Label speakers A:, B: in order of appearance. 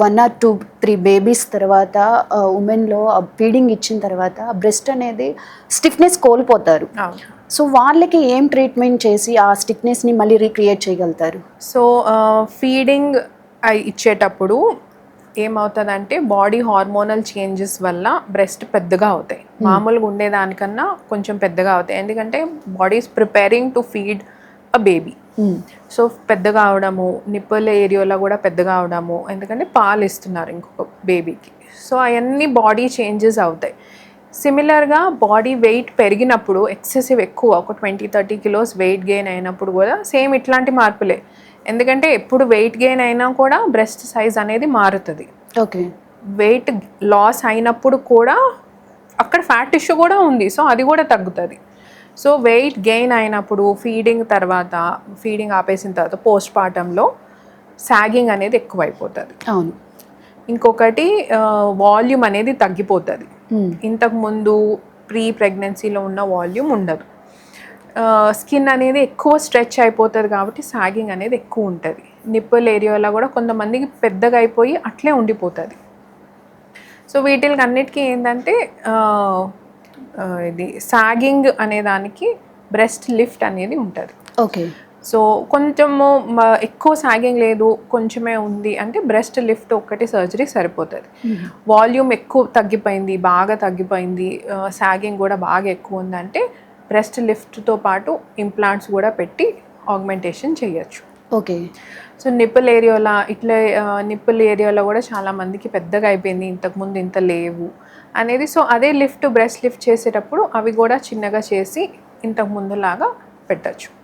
A: 1 are 2, 3 babies తర్వాత ఉమెన్‌లో feeding ఇచ్చిన తర్వాత బ్రెస్ట్ అనేది స్టిఫ్‌నెస్ కోల్పోతారు.
B: అవును.
A: సో, వాళ్ళకి ఏం ట్రీట్మెంట్ చేసి ఆ స్టిఫ్‌నెస్‌ని మళ్ళీ రీక్రియేట్ చేయగలుగుతారు?
B: సో ఫీడింగ్ ఇచ్చేటప్పుడు ఏమవుతుందంటే బాడీ హార్మోనల్ చేంజెస్ వల్ల బ్రెస్ట్ పెద్దగా అవుతాయి. మామూలుగా ఉండేదానికన్నా కొంచెం పెద్దగా అవుతాయి. ఎందుకంటే body is preparing to feed a baby. So పెద్దగా అవడము, నిప్పుల్ ఏరియాలో కూడా పెద్దగా అవడము, ఎందుకంటే పాలు ఇస్తున్నారు ఇంకొక బేబీకి. సో అవన్నీ బాడీ చేంజెస్ అవుతాయి. సిమిలర్గా బాడీ వెయిట్ పెరిగినప్పుడు ఎక్సెసివ్ ఎక్కువ ఒక 20-30 కిలోస్ వెయిట్ గెయిన్ అయినప్పుడు కూడా సేమ్ ఇట్లాంటి మార్పులే. ఎందుకంటే ఎప్పుడు వెయిట్ గెయిన్ అయినా కూడా బ్రెస్ట్ సైజ్ అనేది మారుతుంది.
A: ఓకే.
B: వెయిట్ లాస్ అయినప్పుడు కూడా అక్కడ ఫ్యాట్ టిష్యూ కూడా ఉంది, సో అది కూడా తగ్గుతుంది. సో వెయిట్ గెయిన్ అయినప్పుడు ఫీడింగ్ ఆపేసిన తర్వాత పోస్ట్ పార్టంలో సాగింగ్ అనేది ఎక్కువైపోతుంది.
A: అవును.
B: ఇంకొకటి వాల్యూమ్ అనేది తగ్గిపోతుంది. ఇంతకుముందు ప్రీ ప్రెగ్నెన్సీలో ఉన్న వాల్యూమ్ ఉండదు. స్కిన్ అనేది ఎక్కువ స్ట్రెచ్ అయిపోతుంది కాబట్టి సాగింగ్ అనేది ఎక్కువ ఉంటుంది. నిప్పుల్ ఏరియాలో కూడా కొంతమందికి పెద్దగా అయిపోయి అట్లే ఉండిపోతుంది. సో వీటికి అన్నిటికీ ఏంటంటే ఇది సాగింగ్ అనే దానికి బ్రెస్ట్ లిఫ్ట్ అనేది ఉంటుంది.
A: ఓకే.
B: సో కొంచెము ఎక్కువ సాగింగ్ లేదు, కొంచెమే ఉంది అంటే బ్రెస్ట్ లిఫ్ట్ ఒక్కటి సర్జరీ సరిపోతుంది. వాల్యూమ్ ఎక్కువ తగ్గిపోయింది, బాగా తగ్గిపోయింది, సాగింగ్ కూడా బాగా ఎక్కువ ఉందంటే బ్రెస్ట్ లిఫ్ట్తో పాటు ఇంప్లాంట్స్ కూడా పెట్టి ఆగ్మెంటేషన్ చేయొచ్చు.
A: ఓకే.
B: సో నిప్పుల్ ఏరియాలో కూడా చాలామందికి పెద్దగా అయిపోయింది, ఇంతకుముందు ఇంత లేవు అనేది. సో అదే బ్రెస్ట్ లిఫ్ట్ చేసేటప్పుడు అవి కూడా చిన్నగా చేసి ఇంతకు ముందులాగా పెట్టచ్చు.